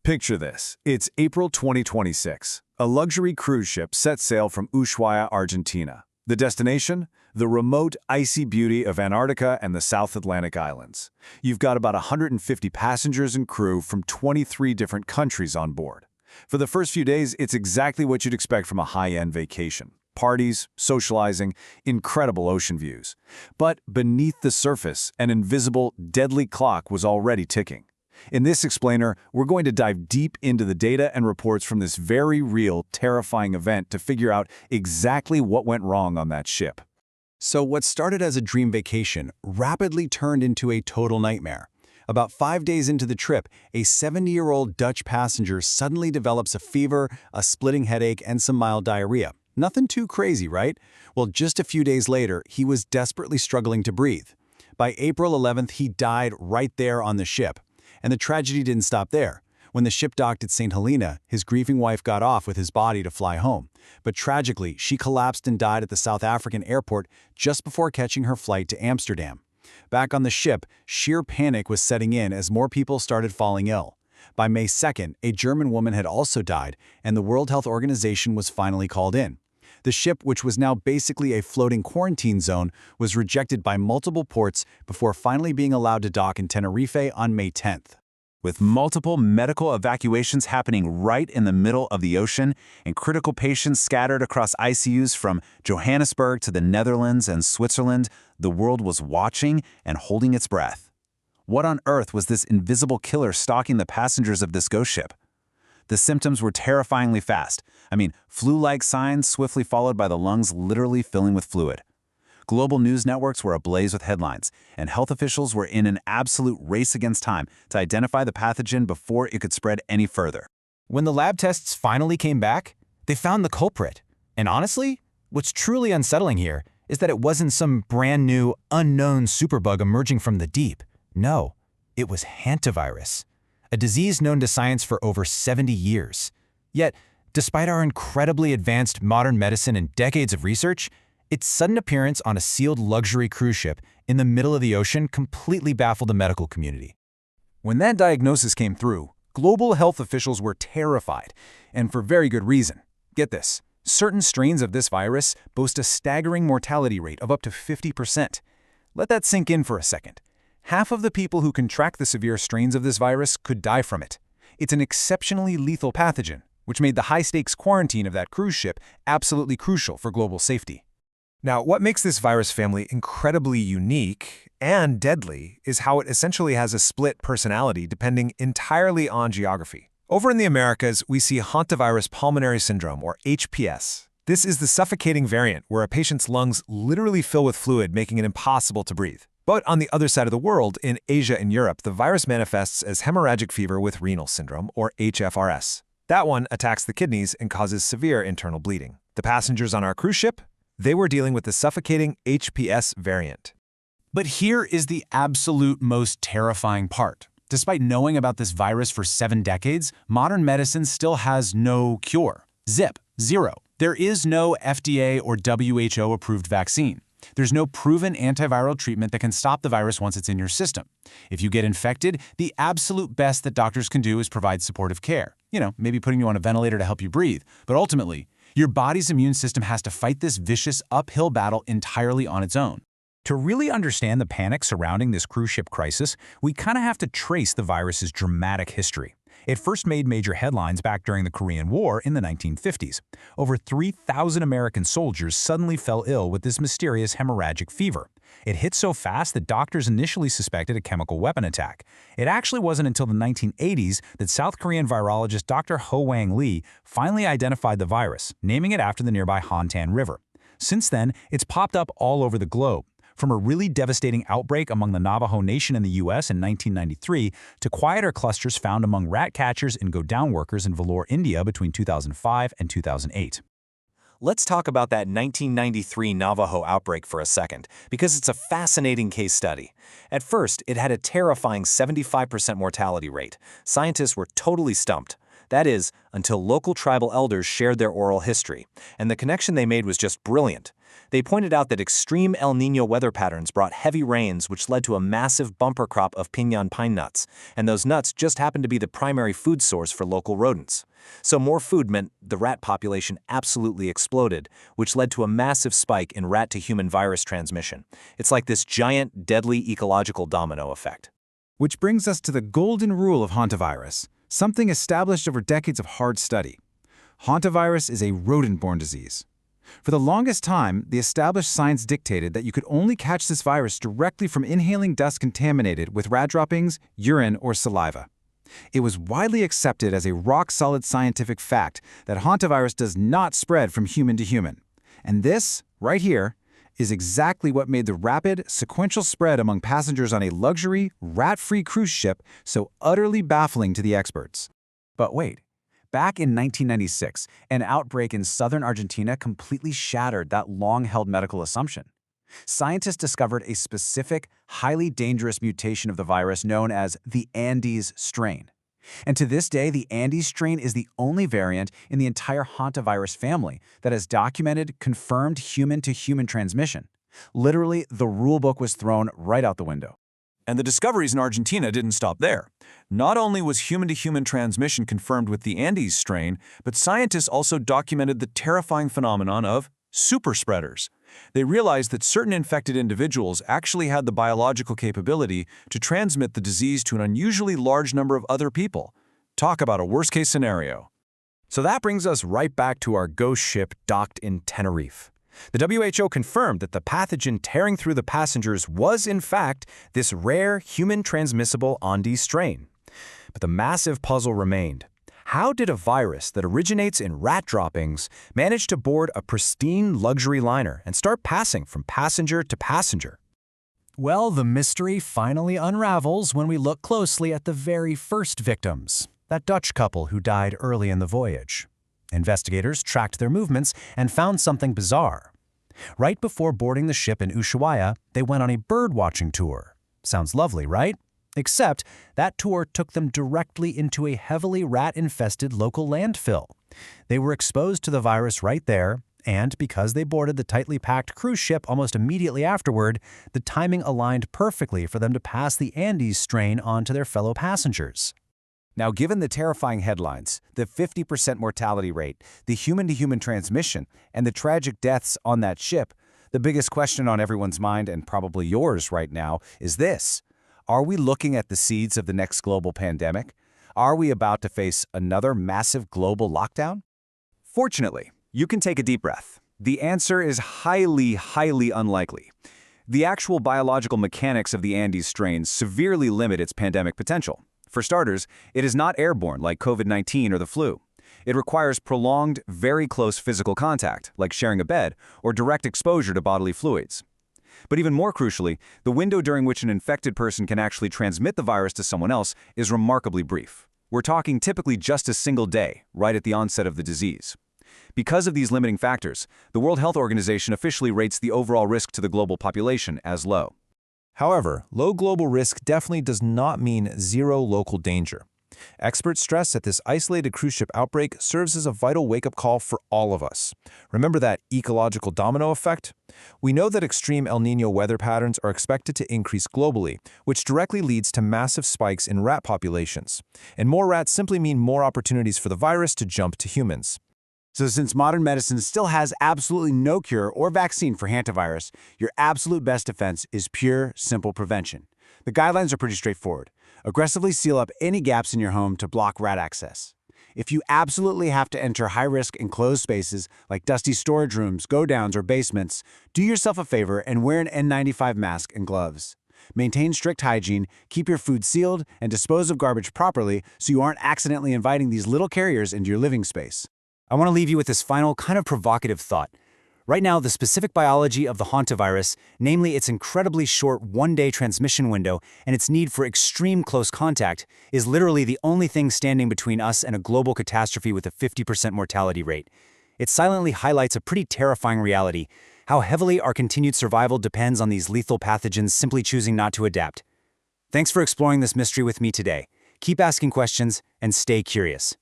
Picture this. It's April 2026. A luxury cruise ship sets sail from Ushuaia, Argentina. The destination? The remote, icy beauty of Antarctica and the South Atlantic Islands. You've got about 150 passengers and crew from 23 different countries on board. For the first few days, it's exactly what you'd expect from a high-end vacation. Parties, socializing, incredible ocean views. But beneath the surface, an invisible, deadly clock was already ticking. In this explainer, we're going to dive deep into the data and reports from this very real, terrifying event to figure out exactly what went wrong on that ship. So what started as a dream vacation rapidly turned into a total nightmare. About 5 days into the trip, a 70-year-old Dutch passenger suddenly develops a fever, a splitting headache, and some mild diarrhea. Nothing too crazy, right? Well, just a few days later, he was desperately struggling to breathe. By April 11th, he died right there on the ship. And the tragedy didn't stop there. When the ship docked at St. Helena, his grieving wife got off with his body to fly home. But tragically, she collapsed and died at the South African airport just before catching her flight to Amsterdam. Back on the ship, sheer panic was setting in as more people started falling ill. By May 2nd, a German woman had also died, and the World Health Organization was finally called in. The ship, which was now basically a floating quarantine zone, was rejected by multiple ports before finally being allowed to dock in Tenerife on May 10th. With multiple medical evacuations happening right in the middle of the ocean and critical patients scattered across ICUs from Johannesburg to the Netherlands and Switzerland, the world was watching and holding its breath. What on earth was this invisible killer stalking the passengers of this ghost ship? The symptoms were terrifyingly fast. Flu-like signs swiftly followed by the lungs literally filling with fluid. Global news networks were ablaze with headlines, and health officials were in an absolute race against time to identify the pathogen before it could spread any further. When the lab tests finally came back, they found the culprit. And honestly, what's truly unsettling here is that it wasn't some brand new, unknown superbug emerging from the deep. No, it was Hantavirus, a disease known to science for over 70 years. Yet, despite our incredibly advanced modern medicine and decades of research, its sudden appearance on a sealed luxury cruise ship in the middle of the ocean completely baffled the medical community. When that diagnosis came through, global health officials were terrified, and for very good reason. Get this, certain strains of this virus boast a staggering mortality rate of up to 50%. Let that sink in for a second. Half of the people who contract the severe strains of this virus could die from it. It's an exceptionally lethal pathogen, which made the high-stakes quarantine of that cruise ship absolutely crucial for global safety. Now, what makes this virus family incredibly unique and deadly is how it essentially has a split personality depending entirely on geography. Over in the Americas, we see Hantavirus pulmonary syndrome, or HPS. This is the suffocating variant where a patient's lungs literally fill with fluid, making it impossible to breathe. But on the other side of the world, in Asia and Europe, the virus manifests as hemorrhagic fever with renal syndrome, or HFRS. That one attacks the kidneys and causes severe internal bleeding. The passengers on our cruise ship? They were dealing with the suffocating HPS variant. But here is the absolute most terrifying part. Despite knowing about this virus for 7 decades, modern medicine still has no cure. Zip, zero. There is no FDA or WHO-approved vaccine. There's no proven antiviral treatment that can stop the virus once it's in your system. If you get infected, the absolute best that doctors can do is provide supportive care. Maybe putting you on a ventilator to help you breathe. But ultimately, your body's immune system has to fight this vicious uphill battle entirely on its own. To really understand the panic surrounding this cruise ship crisis, we kind of have to trace the virus's dramatic history. It first made major headlines back during the Korean War in the 1950s. Over 3,000 American soldiers suddenly fell ill with this mysterious hemorrhagic fever. It hit so fast that doctors initially suspected a chemical weapon attack. It actually wasn't until the 1980s that South Korean virologist Dr. Ho Wang Lee finally identified the virus, naming it after the nearby Hantan River. Since then, it's popped up all over the globe. From a really devastating outbreak among the Navajo Nation in the U.S. in 1993 to quieter clusters found among rat catchers and go-down workers in Vellore, India between 2005 and 2008. Let's talk about that 1993 Navajo outbreak for a second, because it's a fascinating case study. At first, it had a terrifying 75% mortality rate. Scientists were totally stumped. That is, until local tribal elders shared their oral history, and the connection they made was just brilliant. They pointed out that extreme El Niño weather patterns brought heavy rains which led to a massive bumper crop of piñón pine nuts, and those nuts just happened to be the primary food source for local rodents. So more food meant the rat population absolutely exploded, which led to a massive spike in rat-to-human virus transmission. It's like this giant, deadly ecological domino effect. Which brings us to the golden rule of hantavirus, something established over decades of hard study. Hantavirus is a rodent-borne disease. For the longest time, the established science dictated that you could only catch this virus directly from inhaling dust contaminated with rat droppings, urine, or saliva. It was widely accepted as a rock-solid scientific fact that hantavirus does not spread from human to human. And this, right here, is exactly what made the rapid, sequential spread among passengers on a luxury, rat-free cruise ship so utterly baffling to the experts. But wait. Back in 1996, an outbreak in southern Argentina completely shattered that long-held medical assumption. Scientists discovered a specific, highly dangerous mutation of the virus known as the Andes strain. And to this day, the Andes strain is the only variant in the entire hantavirus family that has documented, confirmed human-to-human transmission. Literally, the rulebook was thrown right out the window. And the discoveries in Argentina didn't stop there. Not only was human-to-human transmission confirmed with the Andes strain, but scientists also documented the terrifying phenomenon of superspreaders. They realized that certain infected individuals actually had the biological capability to transmit the disease to an unusually large number of other people. Talk about a worst-case scenario. So that brings us right back to our ghost ship docked in Tenerife. The WHO confirmed that the pathogen tearing through the passengers was, in fact, this rare human-transmissible Andes strain. But the massive puzzle remained. How did a virus that originates in rat droppings manage to board a pristine luxury liner and start passing from passenger to passenger? Well, the mystery finally unravels when we look closely at the very first victims, that Dutch couple who died early in the voyage. Investigators tracked their movements and found something bizarre. Right before boarding the ship in Ushuaia, they went on a bird-watching tour. Sounds lovely, right? Except that tour took them directly into a heavily rat-infested local landfill. They were exposed to the virus right there, and because they boarded the tightly packed cruise ship almost immediately afterward, the timing aligned perfectly for them to pass the Andes strain on to their fellow passengers. Now, given the terrifying headlines, the 50% mortality rate, the human-to-human transmission, and the tragic deaths on that ship, the biggest question on everyone's mind, and probably yours right now, is this. Are we looking at the seeds of the next global pandemic? Are we about to face another massive global lockdown? Fortunately, you can take a deep breath. The answer is highly, highly unlikely. The actual biological mechanics of the Andes strain severely limit its pandemic potential. For starters, it is not airborne like COVID-19 or the flu. It requires prolonged, very close physical contact, like sharing a bed, or direct exposure to bodily fluids. But even more crucially, the window during which an infected person can actually transmit the virus to someone else is remarkably brief. We're talking typically just a single day, right at the onset of the disease. Because of these limiting factors, the World Health Organization officially rates the overall risk to the global population as low. However, low global risk definitely does not mean zero local danger. Experts stress that this isolated cruise ship outbreak serves as a vital wake-up call for all of us. Remember that ecological domino effect? We know that extreme El Niño weather patterns are expected to increase globally, which directly leads to massive spikes in rat populations. And more rats simply mean more opportunities for the virus to jump to humans. So since modern medicine still has absolutely no cure or vaccine for hantavirus, your absolute best defense is pure, simple prevention. The guidelines are pretty straightforward. Aggressively seal up any gaps in your home to block rat access. If you absolutely have to enter high-risk enclosed spaces like dusty storage rooms, go-downs, or basements, do yourself a favor and wear an N95 mask and gloves. Maintain strict hygiene, keep your food sealed, and dispose of garbage properly so you aren't accidentally inviting these little carriers into your living space. I want to leave you with this final, kind of provocative thought. Right now, the specific biology of the hantavirus, namely its incredibly short one-day transmission window and its need for extreme close contact, is literally the only thing standing between us and a global catastrophe with a 50% mortality rate. It silently highlights a pretty terrifying reality, how heavily our continued survival depends on these lethal pathogens simply choosing not to adapt. Thanks for exploring this mystery with me today. Keep asking questions and stay curious.